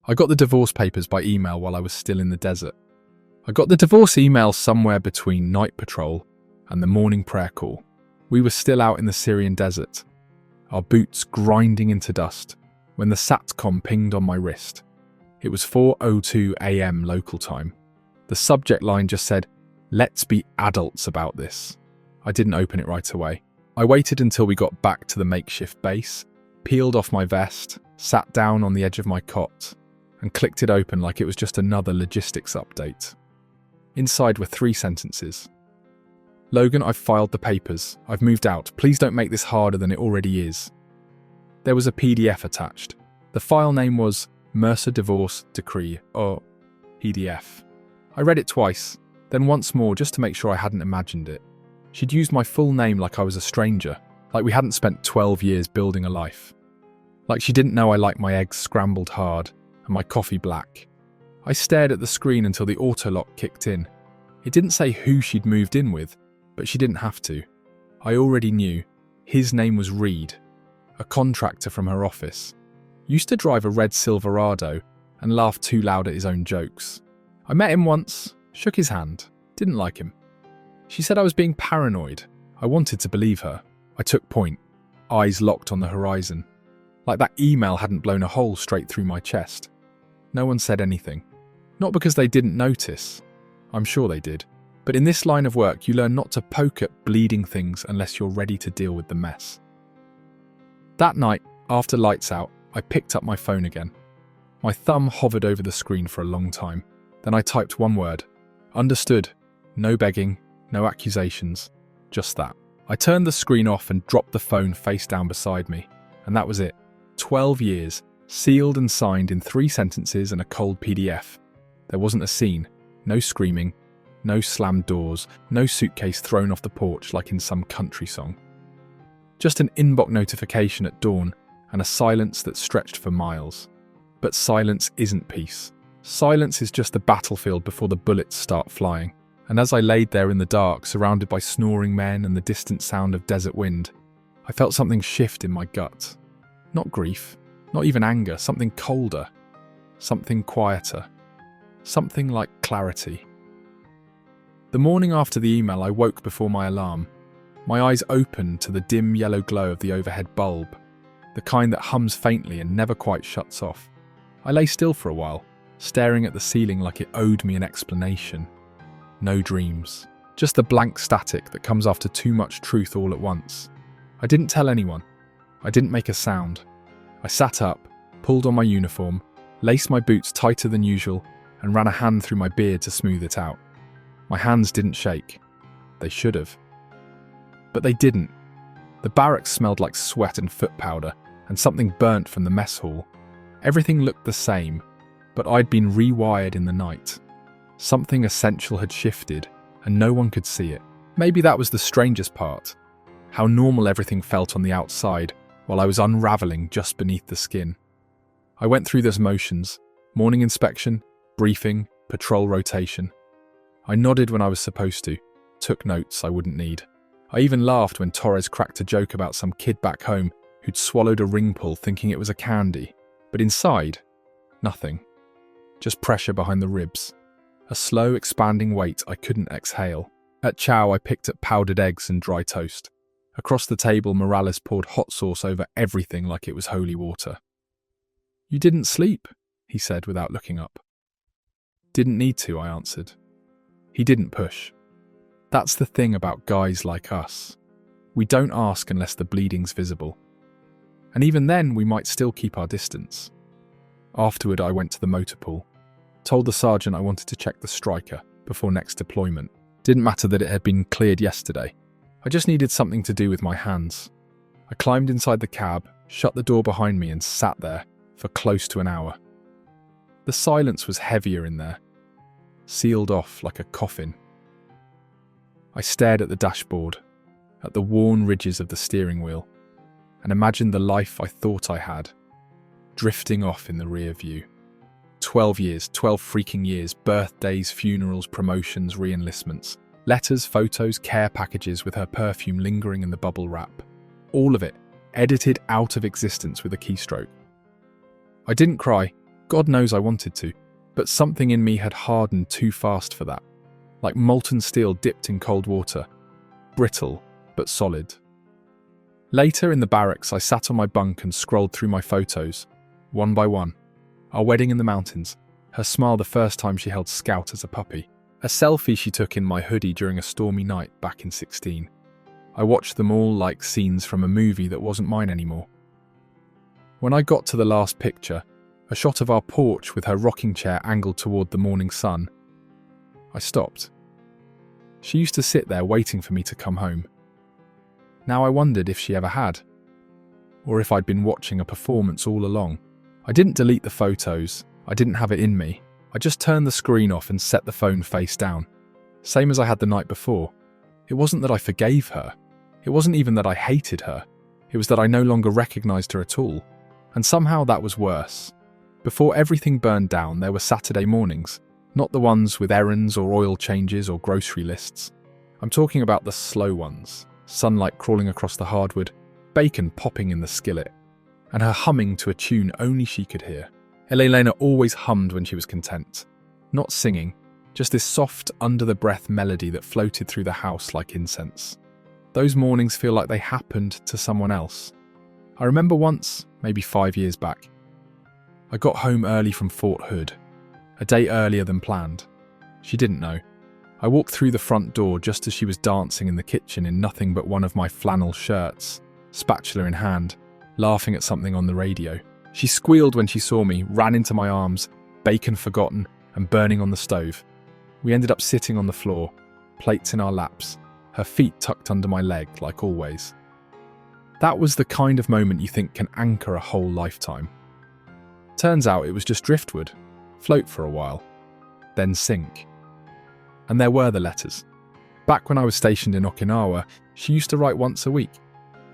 I got the divorce papers by email while I was still in the desert. I got the divorce email somewhere between night patrol and the morning prayer call. We were still out in the Syrian desert, our boots grinding into dust, when the SATCOM pinged on my wrist. It was 4:02 a.m. local time. The subject line just said, "Let's be adults about this." I didn't open it right away. I waited until we got back to the makeshift base, peeled off my vest, sat down on the edge of my cot, and clicked it open like it was just another logistics update. Inside were 3 sentences. "Logan, I've filed the papers. I've moved out. Please don't make this harder than it already is." There was a PDF attached. The file name was Mercer Divorce Decree, or PDF. I read it twice, then once more just to make sure I hadn't imagined it. She'd used my full name like I was a stranger, like we hadn't spent 12 years building a life. Like she didn't know I liked my eggs scrambled hard and my coffee black. I stared at the screen until the auto-lock kicked in. It didn't say who she'd moved in with, but she didn't have to. I already knew. His name was Reed, a contractor from her office. Used to drive a red Silverado and laugh too loud at his own jokes. I met him once, shook his hand, didn't like him. She said I was being paranoid. I wanted to believe her. I took point, eyes locked on the horizon. Like that email hadn't blown a hole straight through my chest. No one said anything. Not because they didn't notice. I'm sure they did. But in this line of work, you learn not to poke at bleeding things unless you're ready to deal with the mess. That night, after lights out, I picked up my phone again. My thumb hovered over the screen for a long time. Then I typed one word. Understood. No begging, no accusations. Just that. I turned the screen off and dropped the phone face down beside me. And that was it. 12 years, sealed and signed in 3 sentences and a cold PDF. There wasn't a scene. No screaming. No slammed doors. No suitcase thrown off the porch like in some country song. Just an inbox notification at dawn and a silence that stretched for miles. But silence isn't peace. Silence is just the battlefield before the bullets start flying. And as I laid there in the dark, surrounded by snoring men and the distant sound of desert wind, I felt something shift in my gut. Not grief, not even anger, something colder, something quieter, something like clarity. The morning after the email, I woke before my alarm. My eyes opened to the dim yellow glow of the overhead bulb, the kind that hums faintly and never quite shuts off. I lay still for a while, staring at the ceiling like it owed me an explanation. No dreams, just the blank static that comes after too much truth all at once. I didn't tell anyone. I didn't make a sound. I sat up, pulled on my uniform, laced my boots tighter than usual, and ran a hand through my beard to smooth it out. My hands didn't shake. They should have. But they didn't. The barracks smelled like sweat and foot powder, and something burnt from the mess hall. Everything looked the same, but I'd been rewired in the night. Something essential had shifted, and no one could see it. Maybe that was the strangest part. How normal everything felt on the outside, while I was unraveling just beneath the skin. I went through those motions: morning inspection, briefing, patrol rotation. I nodded when I was supposed to, took notes I wouldn't need. I even laughed when Torres cracked a joke about some kid back home who'd swallowed a ring pull thinking it was a candy. But inside, nothing. Just pressure behind the ribs. A slow, expanding weight I couldn't exhale. At chow, I picked up powdered eggs and dry toast. Across the table, Morales poured hot sauce over everything like it was holy water. "You didn't sleep," he said without looking up. "Didn't need to," I answered. He didn't push. That's the thing about guys like us. We don't ask unless the bleeding's visible. And even then, we might still keep our distance. Afterward, I went to the motor pool. Told the sergeant I wanted to check the striker before next deployment. Didn't matter that it had been cleared yesterday. I just needed something to do with my hands. I climbed inside the cab, shut the door behind me and sat there for close to an hour. The silence was heavier in there, sealed off like a coffin. I stared at the dashboard, at the worn ridges of the steering wheel, and imagined the life I thought I had, drifting off in the rear view. 12 years, 12 freaking years, birthdays, funerals, promotions, re-enlistments, letters, photos, care packages with her perfume lingering in the bubble wrap. All of it, edited out of existence with a keystroke. I didn't cry, God knows I wanted to, but something in me had hardened too fast for that. Like molten steel dipped in cold water. Brittle, but solid. Later in the barracks, I sat on my bunk and scrolled through my photos, one by one. Our wedding in the mountains, her smile the first time she held Scout as a puppy, a selfie she took in my hoodie during a stormy night back in 16. I watched them all like scenes from a movie that wasn't mine anymore. When I got to the last picture, a shot of our porch with her rocking chair angled toward the morning sun, I stopped. She used to sit there waiting for me to come home. Now I wondered if she ever had, or if I'd been watching a performance all along. I didn't delete the photos, I didn't have it in me. I just turned the screen off and set the phone face down, same as I had the night before. It wasn't that I forgave her, it wasn't even that I hated her, it was that I no longer recognised her at all, and somehow that was worse. Before everything burned down, there were Saturday mornings, not the ones with errands or oil changes or grocery lists. I'm talking about the slow ones. Sunlight crawling across the hardwood, bacon popping in the skillet, and her humming to a tune only she could hear. Elena always hummed when she was content. Not singing, just this soft, under-the-breath melody that floated through the house like incense. Those mornings feel like they happened to someone else. I remember once, maybe 5 years back, I got home early from Fort Hood, a day earlier than planned. She didn't know. I walked through the front door just as she was dancing in the kitchen in nothing but one of my flannel shirts, spatula in hand, laughing at something on the radio. She squealed when she saw me, ran into my arms, bacon forgotten and burning on the stove. We ended up sitting on the floor, plates in our laps, her feet tucked under my leg like always. That was the kind of moment you think can anchor a whole lifetime. Turns out it was just driftwood, float for a while, then sink. And there were the letters. Back when I was stationed in Okinawa, she used to write once a week.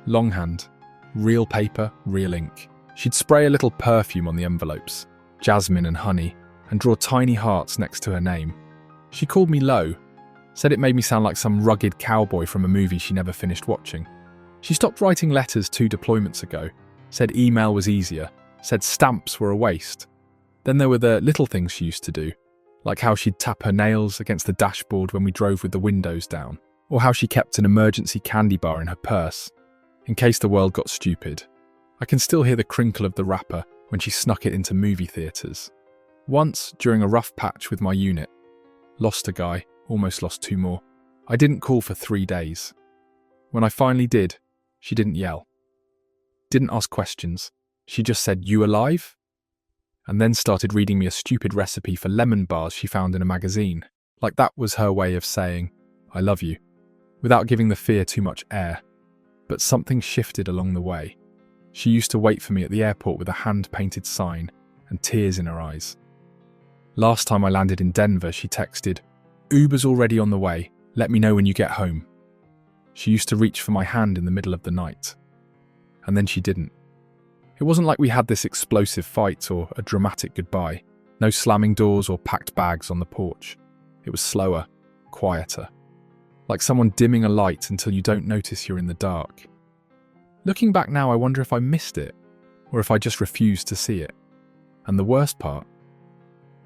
Longhand, real paper, real ink. She'd spray a little perfume on the envelopes, jasmine and honey, and draw tiny hearts next to her name. She called me Lo, said it made me sound like some rugged cowboy from a movie she never finished watching. She stopped writing letters 2 deployments ago, said email was easier, said stamps were a waste. Then there were the little things she used to do, like how she'd tap her nails against the dashboard when we drove with the windows down, or how she kept an emergency candy bar in her purse, in case the world got stupid. I can still hear the crinkle of the wrapper when she snuck it into movie theatres. Once, during a rough patch with my unit, lost a guy, almost lost 2 more. I didn't call for 3 days. When I finally did, she didn't yell. Didn't ask questions. She just said, "You alive?" And then started reading me a stupid recipe for lemon bars she found in a magazine. Like that was her way of saying, "I love you," without giving the fear too much air. But something shifted along the way. She used to wait for me at the airport with a hand-painted sign and tears in her eyes. Last time I landed in Denver, she texted, "Uber's already on the way, let me know when you get home." She used to reach for my hand in the middle of the night. And then she didn't. It wasn't like we had this explosive fight or a dramatic goodbye. No slamming doors or packed bags on the porch. It was slower, quieter. Like someone dimming a light until you don't notice you're in the dark. Looking back now, I wonder if I missed it, or if I just refused to see it. And the worst part?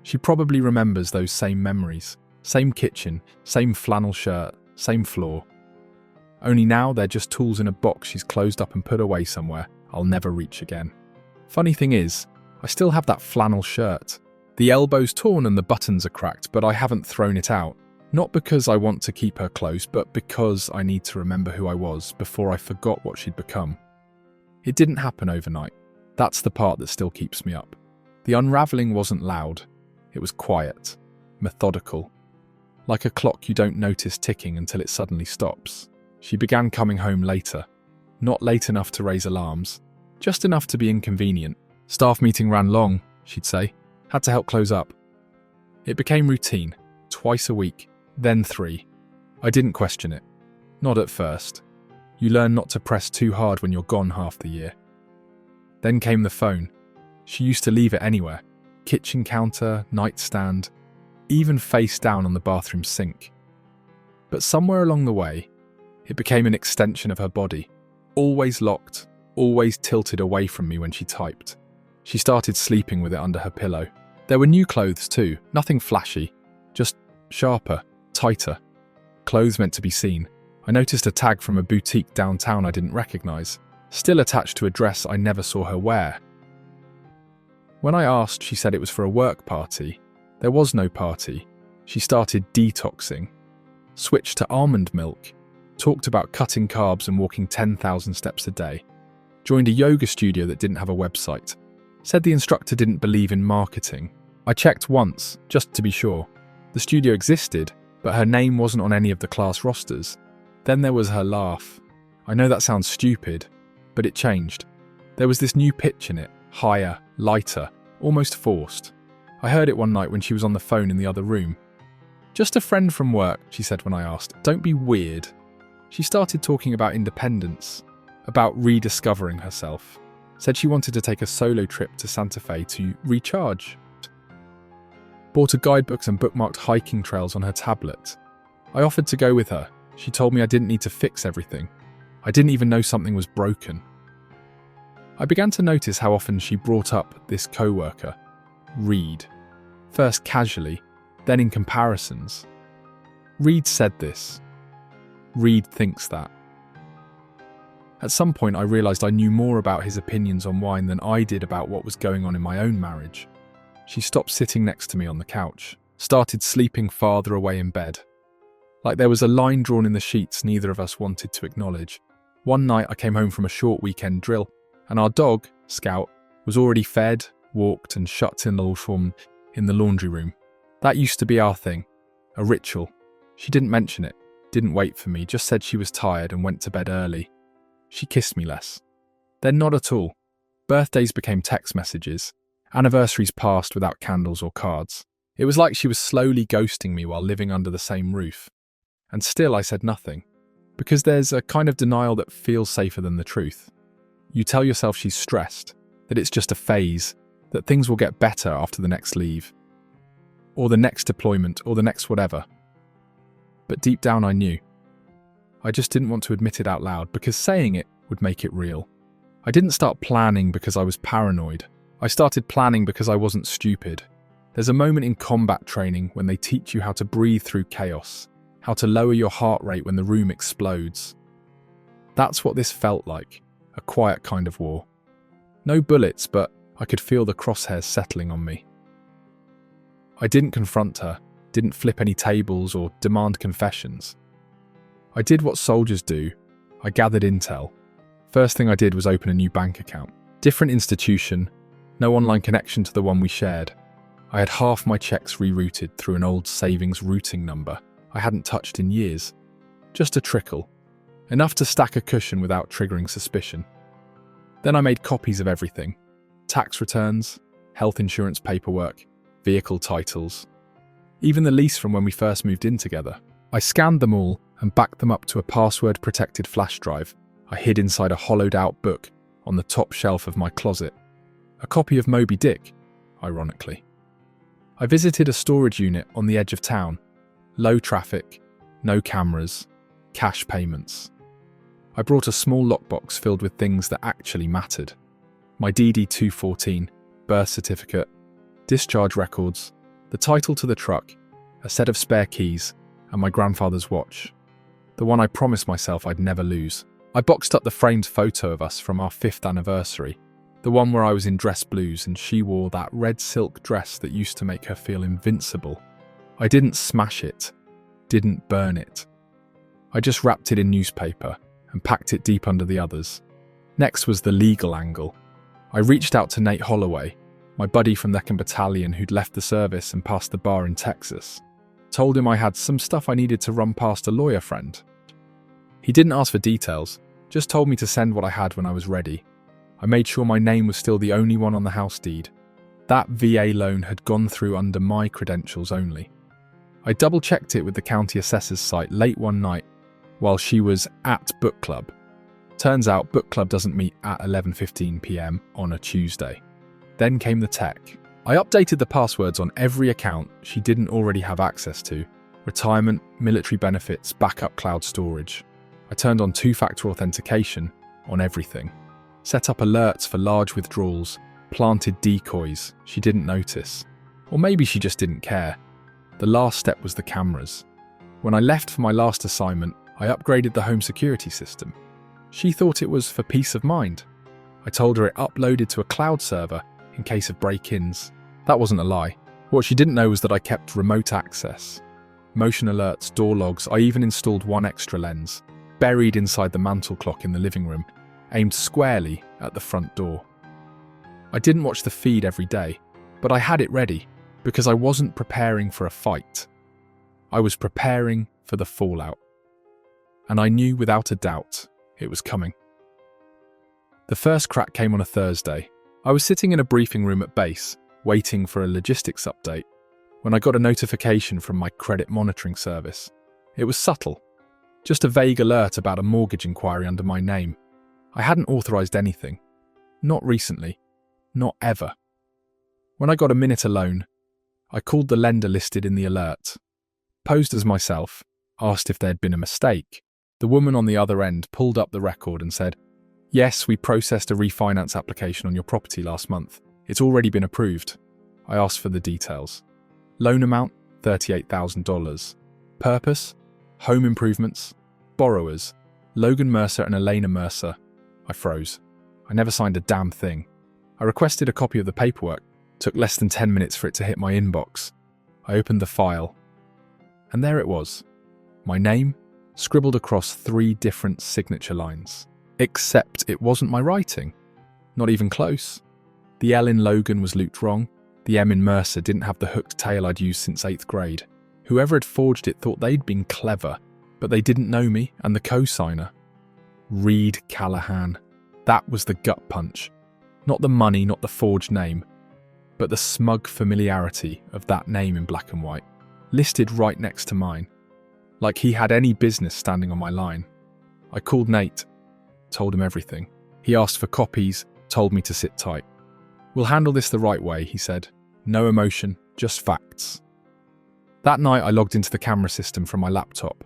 She probably remembers those same memories. Same kitchen, same flannel shirt, same floor. Only now they're just tools in a box she's closed up and put away somewhere I'll never reach again. Funny thing is, I still have that flannel shirt. The elbow's torn and the buttons are cracked, but I haven't thrown it out. Not because I want to keep her close, but because I need to remember who I was before I forgot what she'd become. It didn't happen overnight. That's the part that still keeps me up. The unravelling wasn't loud. It was quiet, methodical. Like a clock you don't notice ticking until it suddenly stops. She began coming home later. Not late enough to raise alarms, just enough to be inconvenient. Staff meeting ran long, she'd say. Had to help close up. It became routine, twice a week, then 3. I didn't question it. Not at first. You learn not to press too hard when you're gone half the year. Then came the phone. She used to leave it anywhere. Kitchen counter, nightstand, even face down on the bathroom sink. But somewhere along the way, it became an extension of her body. Always locked, always tilted away from me when she typed. She started sleeping with it under her pillow. There were new clothes too, nothing flashy, just sharper, tighter. Clothes meant to be seen. I noticed a tag from a boutique downtown I didn't recognise, still attached to a dress I never saw her wear. When I asked, she said it was for a work party. There was no party. She started detoxing, switched to almond milk, talked about cutting carbs and walking 10,000 steps a day, joined a yoga studio that didn't have a website, said the instructor didn't believe in marketing. I checked once, just to be sure. The studio existed, but her name wasn't on any of the class rosters. Then there was her laugh. I know that sounds stupid, but it changed. There was this new pitch in it, higher, lighter, almost forced. I heard it one night when she was on the phone in the other room. "Just a friend from work," she said when I asked. "Don't be weird." She started talking about independence, about rediscovering herself. Said she wanted to take a solo trip to Santa Fe to recharge. Bought her guidebooks and bookmarked hiking trails on her tablet. I offered to go with her. She told me I didn't need to fix everything. I didn't even know something was broken. I began to notice how often she brought up this co-worker, Reed. First casually, then in comparisons. Reed said this. Reed thinks that. At some point I realised I knew more about his opinions on wine than I did about what was going on in my own marriage. She stopped sitting next to me on the couch, started sleeping farther away in bed. Like there was a line drawn in the sheets neither of us wanted to acknowledge. One night I came home from a short weekend drill, and our dog, Scout, was already fed, walked and shut in the laundry room. That used to be our thing, a ritual. She didn't mention it, didn't wait for me, just said she was tired and went to bed early. She kissed me less. Then not at all. Birthdays became text messages. Anniversaries passed without candles or cards. It was like she was slowly ghosting me while living under the same roof. And still I said nothing. Because there's a kind of denial that feels safer than the truth. You tell yourself she's stressed, that it's just a phase, that things will get better after the next leave. Or the next deployment, or the next whatever. But deep down I knew. I just didn't want to admit it out loud because saying it would make it real. I didn't start planning because I was paranoid. I started planning because I wasn't stupid. There's a moment in combat training when they teach you how to breathe through chaos, how to lower your heart rate when the room explodes. That's what this felt like, a quiet kind of war. No bullets, but I could feel the crosshairs settling on me. I didn't confront her, didn't flip any tables or demand confessions. I did what soldiers do. I gathered intel. First thing I did was open a new bank account. Different institution, no online connection to the one we shared. I had half my checks rerouted through an old savings routing number I hadn't touched in years. Just a trickle. Enough to stack a cushion without triggering suspicion. Then I made copies of everything. Tax returns, health insurance paperwork, vehicle titles. Even the lease from when we first moved in together. I scanned them all and backed them up to a password-protected flash drive I hid inside a hollowed-out book on the top shelf of my closet. A copy of Moby Dick, ironically. I visited a storage unit on the edge of town. Low traffic, no cameras, cash payments. I brought a small lockbox filled with things that actually mattered. My DD-214, birth certificate, discharge records, the title to the truck, a set of spare keys, and my grandfather's watch. The one I promised myself I'd never lose. I boxed up the framed photo of us from our 5th anniversary, the one where I was in dress blues and she wore that red silk dress that used to make her feel invincible. I didn't smash it, didn't burn it. I just wrapped it in newspaper and packed it deep under the others. Next was the legal angle. I reached out to Nate Holloway, my buddy from the 2nd Battalion who'd left the service and passed the bar in Texas. Told him I had some stuff I needed to run past a lawyer friend. He didn't ask for details, just told me to send what I had when I was ready. I made sure my name was still the only one on the house deed. That VA loan had gone through under my credentials only. I double-checked it with the county assessor's site late one night while she was at book club. Turns out book club doesn't meet at 11:15 p.m. on a Tuesday. Then came the tech. I updated the passwords on every account she didn't already have access to. Retirement, military benefits, backup cloud storage. I turned on 2-factor authentication on everything. Set up alerts for large withdrawals, planted decoys she didn't notice. Or maybe she just didn't care. The last step was the cameras. When I left for my last assignment, I upgraded the home security system. She thought it was for peace of mind. I told her it uploaded to a cloud server in case of break-ins. That wasn't a lie. What she didn't know was that I kept remote access. Motion alerts, door logs, I even installed one extra lens, buried inside the mantle clock in the living room, aimed squarely at the front door. I didn't watch the feed every day, but I had it ready because I wasn't preparing for a fight. I was preparing for the fallout. And I knew without a doubt it was coming. The first crack came on a Thursday. I was sitting in a briefing room at base, waiting for a logistics update, when I got a notification from my credit monitoring service. It was subtle, just a vague alert about a mortgage inquiry under my name. I hadn't authorised anything. Not recently. Not ever. When I got a minute alone, I called the lender listed in the alert, posed as myself, asked if there had been a mistake. The woman on the other end pulled up the record and said, "Yes, we processed a refinance application on your property last month. It's already been approved." I asked for the details. Loan amount, $38,000. Purpose, home improvements. Borrowers, Logan Mercer and Elena Mercer. I froze. I never signed a damn thing. I requested a copy of the paperwork. Took less than 10 minutes for it to hit my inbox. I opened the file. And there it was. My name, scribbled across 3 different signature lines. Except it wasn't my writing. Not even close. The L in Logan was looped wrong. The M in Mercer didn't have the hooked tail I'd used since 8th grade. Whoever had forged it thought they'd been clever, but they didn't know me and the co-signer. Reed Callahan. That was the gut punch. Not the money, not the forged name, but the smug familiarity of that name in black and white, listed right next to mine, like he had any business standing on my line. I called Nate, told him everything. He asked for copies, told me to sit tight. "We'll handle this the right way," he said. "No emotion, just facts." That night I logged into the camera system from my laptop,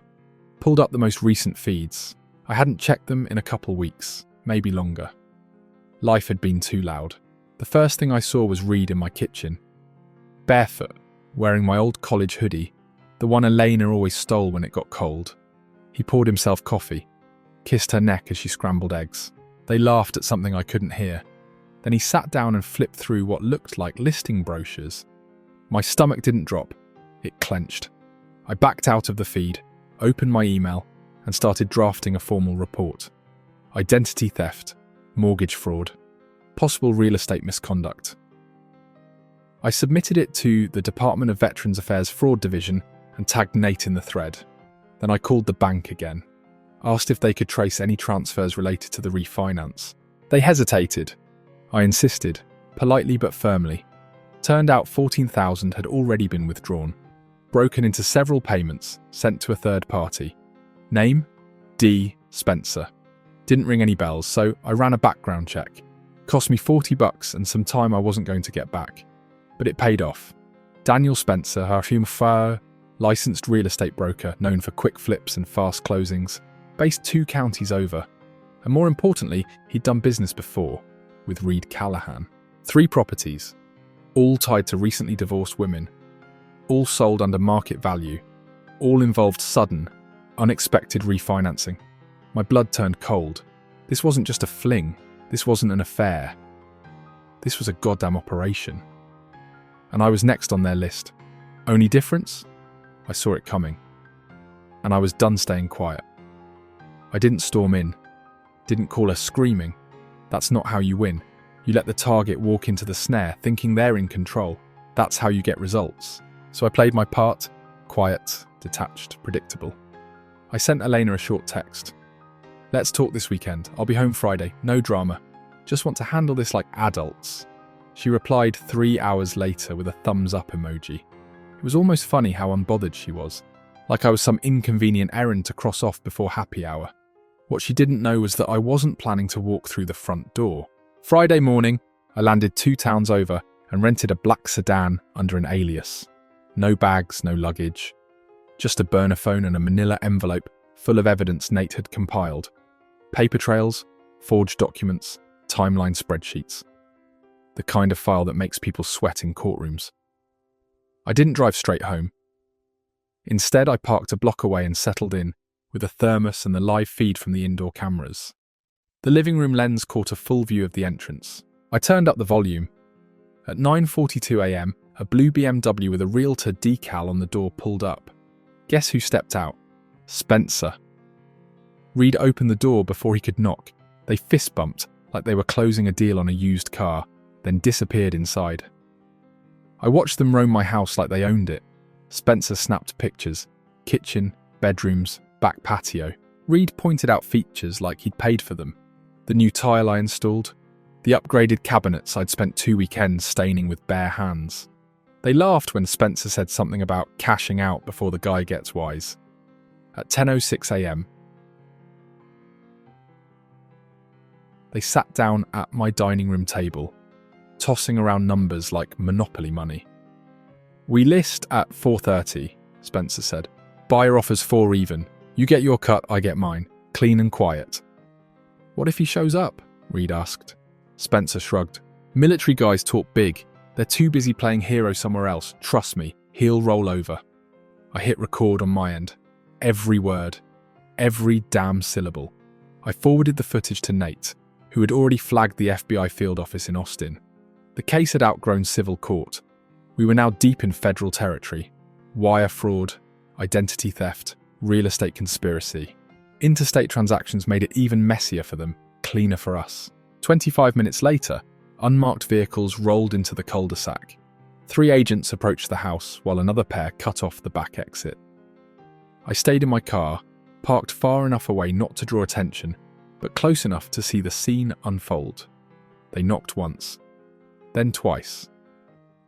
pulled up the most recent feeds. I hadn't checked them in a couple weeks, maybe longer. Life had been too loud. The first thing I saw was Reed in my kitchen. Barefoot, wearing my old college hoodie, the one Elena always stole when it got cold. He poured himself coffee, kissed her neck as she scrambled eggs. They laughed at something I couldn't hear. Then he sat down and flipped through what looked like listing brochures. My stomach didn't drop, it clenched. I backed out of the feed, opened my email, and started drafting a formal report. Identity theft, mortgage fraud, possible real estate misconduct. I submitted it to the Department of Veterans Affairs Fraud Division and tagged Nate in the thread. Then I called the bank again, asked if they could trace any transfers related to the refinance. They hesitated. I insisted, politely but firmly. Turned out $14,000 had already been withdrawn, broken into several payments, sent to a third party. Name? D. Spencer. Didn't ring any bells, so I ran a background check. Cost me $40 and some time I wasn't going to get back. But it paid off. Daniel Spencer, our firm, licensed real estate broker known for quick flips and fast closings, based 2 counties over. And more importantly, he'd done business before, with Reed Callahan. 3 properties, all tied to recently divorced women, all sold under market value, all involved sudden, unexpected refinancing. My blood turned cold. This wasn't just a fling. This wasn't an affair. This was a goddamn operation. And I was next on their list. Only difference? I saw it coming. And I was done staying quiet. I didn't storm in. Didn't call her screaming. That's not how you win. You let the target walk into the snare, thinking they're in control. That's how you get results. So I played my part, quiet, detached, predictable. I sent Elena a short text. "Let's talk this weekend. I'll be home Friday. No drama. Just want to handle this like adults." She replied 3 hours later with a thumbs up emoji. It was almost funny how unbothered she was, like I was some inconvenient errand to cross off before happy hour. What she didn't know was that I wasn't planning to walk through the front door. Friday morning, I landed 2 towns over and rented a black sedan under an alias. No bags, no luggage. Just a burner phone and a manila envelope full of evidence Nate had compiled. Paper trails, forged documents, timeline spreadsheets. the kind of file that makes people sweat in courtrooms. I didn't drive straight home. Instead, I parked a block away and settled in, with a thermos and the live feed from the indoor cameras. The living room lens caught a full view of the entrance. I turned up the volume. At 9:42 a.m, a blue BMW with a Realtor decal on the door pulled up. Guess who stepped out? Spencer. Reed opened the door before he could knock. They fist bumped like they were closing a deal on a used car, then disappeared inside. I watched them roam my house like they owned it. Spencer snapped pictures. Kitchen, bedrooms, back patio. Reed pointed out features like he'd paid for them. The new tile I installed. The upgraded cabinets I'd spent 2 weekends staining with bare hands. They laughed when Spencer said something about cashing out before the guy gets wise. At 10:06 a.m, they sat down at my dining room table, tossing around numbers like Monopoly money. "We list at 4:30, Spencer said. "Buyer offers 4 even. You get your cut, I get mine. Clean and quiet." "What if he shows up?" Reed asked. Spencer shrugged. "Military guys talk big. They're too busy playing hero somewhere else. Trust me, he'll roll over." I hit record on my end. Every word. Every damn syllable. I forwarded the footage to Nate, who had already flagged the FBI field office in Austin. The case had outgrown civil court. We were now deep in federal territory. Wire fraud, identity theft, real estate conspiracy. Interstate transactions made it even messier for them, cleaner for us. 25 minutes later, unmarked vehicles rolled into the cul-de-sac. 3 agents approached the house while another pair cut off the back exit. I stayed in my car, parked far enough away not to draw attention, but close enough to see the scene unfold. They knocked once, then twice.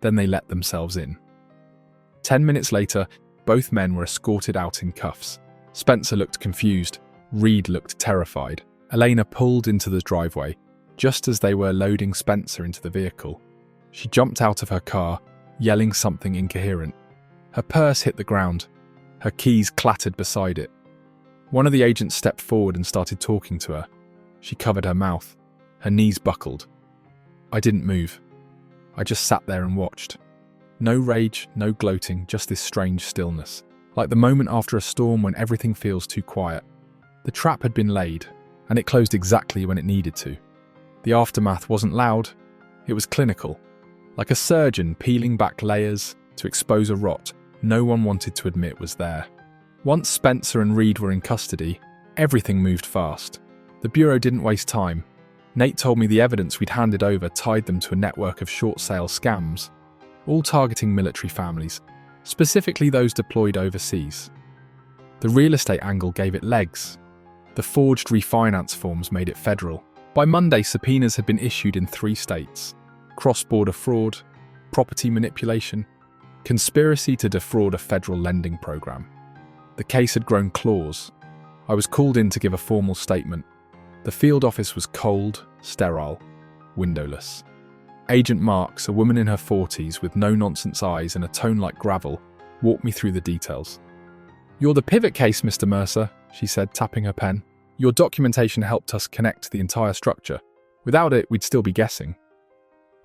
Then they let themselves in. 10 minutes later, both men were escorted out in cuffs. Spencer looked confused. Reed looked terrified. Elena pulled into the driveway, just as they were loading Spencer into the vehicle. She jumped out of her car, yelling something incoherent. Her purse hit the ground. Her keys clattered beside it. One of the agents stepped forward and started talking to her. She covered her mouth. Her knees buckled. I didn't move. I just sat there and watched. No rage, no gloating, just this strange stillness. Like the moment after a storm when everything feels too quiet. The trap had been laid, and it closed exactly when it needed to. The aftermath wasn't loud, it was clinical. Like a surgeon peeling back layers to expose a rot no one wanted to admit was there. Once Spencer and Reed were in custody, everything moved fast. The Bureau didn't waste time. Nate told me the evidence we'd handed over tied them to a network of short-sale scams, all targeting military families, specifically those deployed overseas. The real estate angle gave it legs. The forged refinance forms made it federal. By Monday, subpoenas had been issued in 3 states. Cross-border fraud, property manipulation, conspiracy to defraud a federal lending program. The case had grown claws. I was called in to give a formal statement. The field office was cold, sterile, windowless. Agent Marks, a woman in her 40s with no-nonsense eyes and a tone like gravel, walked me through the details. "You're the pivot case, Mr. Mercer," she said, tapping her pen. "Your documentation helped us connect the entire structure. Without it, we'd still be guessing."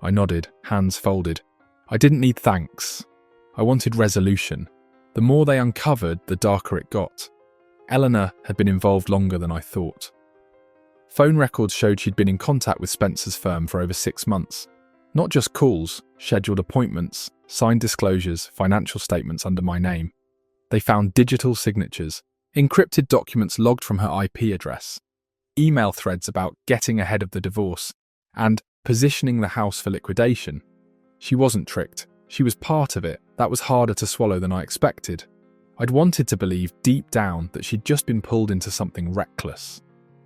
I nodded, hands folded. I didn't need thanks. I wanted resolution. The more they uncovered, the darker it got. Eleanor had been involved longer than I thought. Phone records showed she'd been in contact with Spencer's firm for over 6 months. Not just calls, scheduled appointments, signed disclosures, financial statements under my name. They found digital signatures, encrypted documents logged from her IP address, email threads about getting ahead of the divorce, and positioning the house for liquidation. She wasn't tricked. She was part of it. That was harder to swallow than I expected. I'd wanted to believe deep down that she'd just been pulled into something reckless.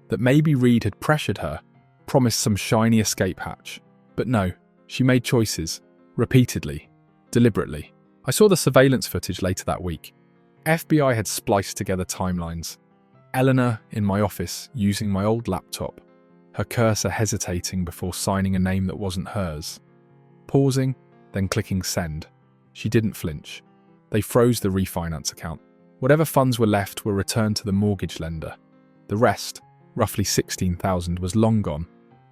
That maybe Reed had pressured her, promised some shiny escape hatch. But no, she made choices, repeatedly, deliberately. I saw the surveillance footage later that week. FBI had spliced together timelines. Eleanor in my office using my old laptop, her cursor hesitating before signing a name that wasn't hers. Pausing, then clicking send. She didn't flinch. They froze the refinance account. Whatever funds were left were returned to the mortgage lender. The rest, roughly $16,000, was long gone.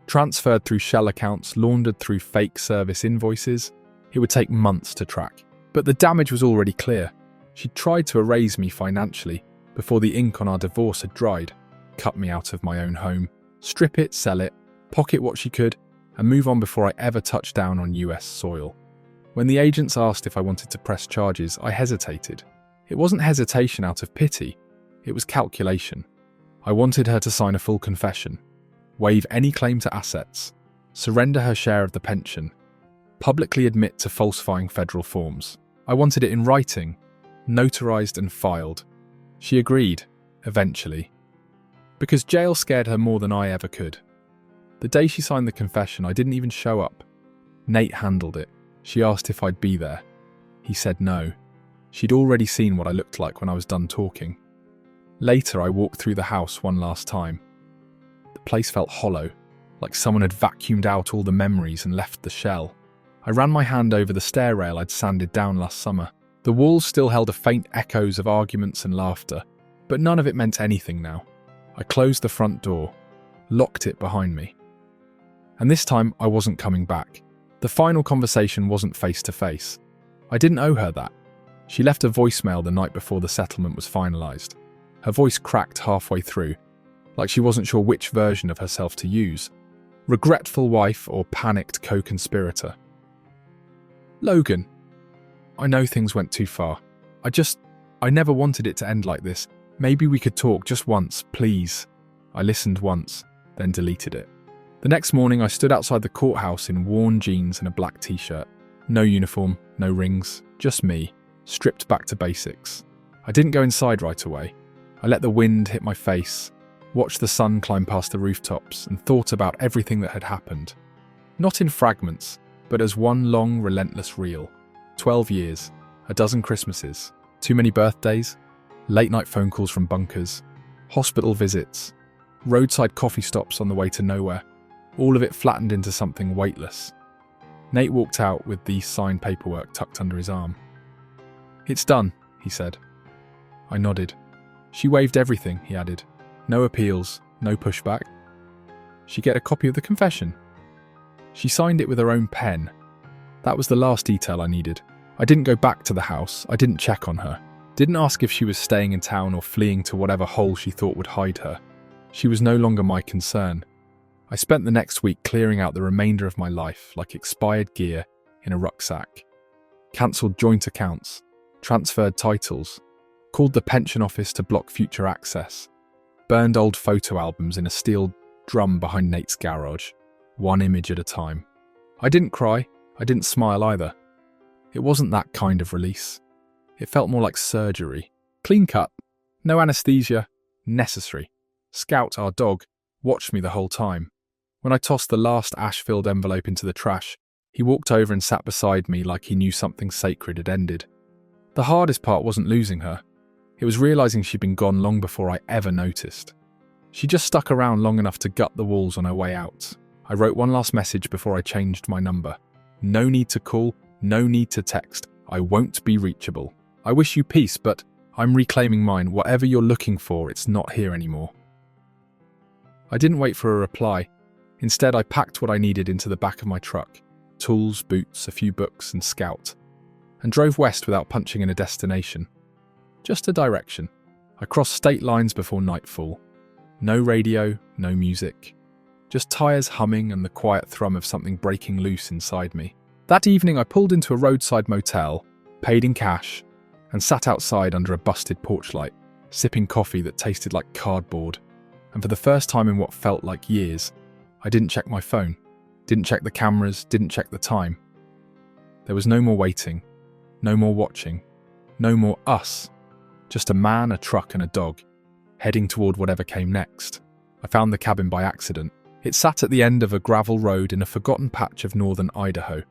Transferred through shell accounts, laundered through fake service invoices. It would take months to track. But the damage was already clear. She'd tried to erase me financially before the ink on our divorce had dried, cut me out of my own home, strip it, sell it, pocket what she could, and move on before I ever touched down on US soil. When the agents asked if I wanted to press charges, I hesitated. It wasn't hesitation out of pity, it was calculation. I wanted her to sign a full confession, waive any claim to assets, surrender her share of the pension, publicly admit to falsifying federal forms. I wanted it in writing, notarized and filed. She agreed, eventually, because jail scared her more than I ever could. The day she signed the confession, I didn't even show up. Nate handled it. She asked if I'd be there. He said no. She'd already seen what I looked like when I was done talking. Later, I walked through the house one last time. The place felt hollow, like someone had vacuumed out all the memories and left the shell. I ran my hand over the stair rail I'd sanded down last summer. The walls still held a faint echoes of arguments and laughter, but none of it meant anything now. I closed the front door, locked it behind me. And this time, I wasn't coming back. The final conversation wasn't face-to-face. I didn't owe her that. She left a voicemail the night before the settlement was finalised. Her voice cracked halfway through, like she wasn't sure which version of herself to use. Regretful wife or panicked co-conspirator. Logan, I know things went too far. I never wanted it to end like this. Maybe we could talk just once, please. I listened once, then deleted it. The next morning, I stood outside the courthouse in worn jeans and a black t-shirt. No uniform, no rings, just me, stripped back to basics. I didn't go inside right away. I let the wind hit my face, watched the sun climb past the rooftops, and thought about everything that had happened. Not in fragments, but as one long, relentless reel. 12 years, a dozen Christmases, too many birthdays, late-night phone calls from bunkers, hospital visits, roadside coffee stops on the way to nowhere. All of it flattened into something weightless. Nate walked out with the signed paperwork tucked under his arm. "It's done," he said. I nodded. "She waived everything," he added. "No appeals, no pushback." "She get a copy of the confession?" "She signed it with her own pen." That was the last detail I needed. I didn't go back to the house, I didn't check on her. Didn't ask if she was staying in town or fleeing to whatever hole she thought would hide her. She was no longer my concern. I spent the next week clearing out the remainder of my life like expired gear in a rucksack. Cancelled joint accounts, transferred titles, called the pension office to block future access, burned old photo albums in a steel drum behind Nate's garage, one image at a time. I didn't cry, I didn't smile either. It wasn't that kind of release. It felt more like surgery. Clean cut, no anesthesia, necessary. Scout, our dog, watched me the whole time. When I tossed the last ash-filled envelope into the trash, he walked over and sat beside me like he knew something sacred had ended. The hardest part wasn't losing her. It was realising she'd been gone long before I ever noticed. She just stuck around long enough to gut the walls on her way out. I wrote one last message before I changed my number. No need to call, no need to text. I won't be reachable. I wish you peace, but I'm reclaiming mine. Whatever you're looking for, it's not here anymore. I didn't wait for a reply. Instead, I packed what I needed into the back of my truck. Tools, boots, a few books, and Scout. And drove west without punching in a destination. Just a direction. I crossed state lines before nightfall. No radio, no music. Just tyres humming and the quiet thrum of something breaking loose inside me. That evening I pulled into a roadside motel, paid in cash, and sat outside under a busted porch light, sipping coffee that tasted like cardboard. And for the first time in what felt like years, I didn't check my phone, didn't check the cameras, didn't check the time. There was no more waiting, no more watching, no more us. Just a man, a truck and a dog, heading toward whatever came next. I found the cabin by accident. It sat at the end of a gravel road in a forgotten patch of northern Idaho.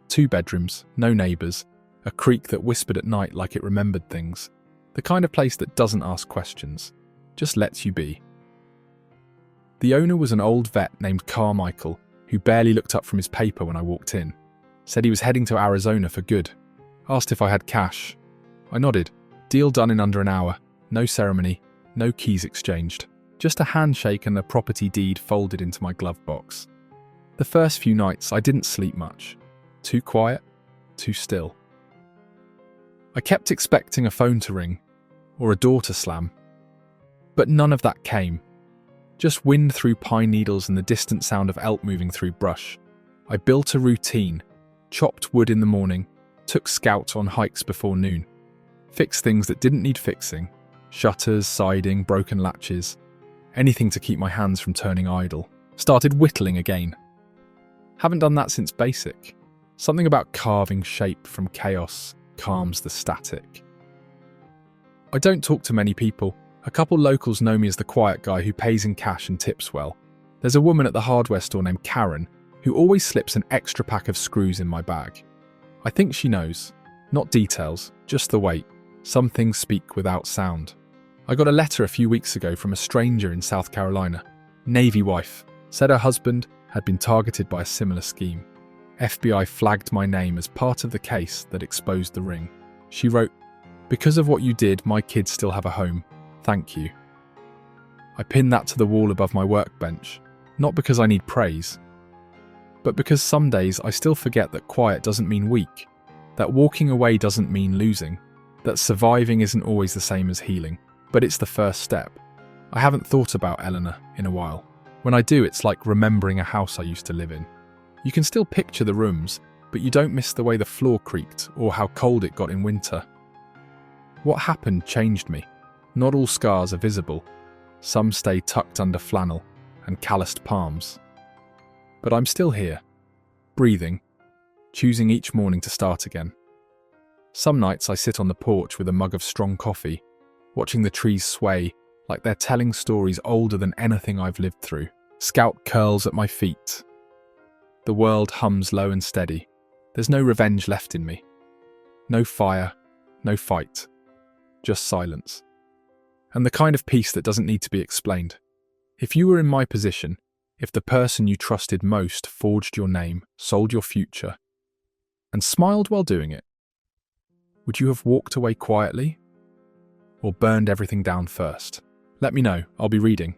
2 bedrooms, no neighbours, a creek that whispered at night like it remembered things. The kind of place that doesn't ask questions, just lets you be. The owner was an old vet named Carmichael, who barely looked up from his paper when I walked in. Said he was heading to Arizona for good. Asked if I had cash. I nodded. Deal done in under an hour. No ceremony, no keys exchanged. Just a handshake and a property deed folded into my glove box. The first few nights I didn't sleep much. Too quiet, too still. I kept expecting a phone to ring, or a door to slam. But none of that came. Just wind through pine needles and the distant sound of elk moving through brush. I built a routine, chopped wood in the morning, took Scout on hikes before noon, fixed things that didn't need fixing, shutters, siding, broken latches, anything to keep my hands from turning idle. Started whittling again. Haven't done that since basic. Something about carving shape from chaos calms the static. I don't talk to many people. A couple locals know me as the quiet guy who pays in cash and tips well. There's a woman at the hardware store named Karen who always slips an extra pack of screws in my bag. I think she knows. Not details, just the weight. Some things speak without sound. I got a letter a few weeks ago from a stranger in South Carolina. Navy wife. Said her husband had been targeted by a similar scheme. FBI flagged my name as part of the case that exposed the ring. She wrote, "Because of what you did, my kids still have a home. Thank you." I pinned that to the wall above my workbench, not because I need praise, but because some days I still forget that quiet doesn't mean weak, that walking away doesn't mean losing, that surviving isn't always the same as healing, but it's the first step. I haven't thought about Eleanor in a while. When I do, it's like remembering a house I used to live in. You can still picture the rooms, but you don't miss the way the floor creaked or how cold it got in winter. What happened changed me. Not all scars are visible. Some stay tucked under flannel and calloused palms. But I'm still here, breathing, choosing each morning to start again. Some nights I sit on the porch with a mug of strong coffee, watching the trees sway like they're telling stories older than anything I've lived through. Scout curls at my feet. The world hums low and steady. There's no revenge left in me. No fire, no fight, just silence. And the kind of peace that doesn't need to be explained. If you were in my position, if the person you trusted most forged your name, sold your future, and smiled while doing it, would you have walked away quietly? Or burned everything down first? Let me know, I'll be reading.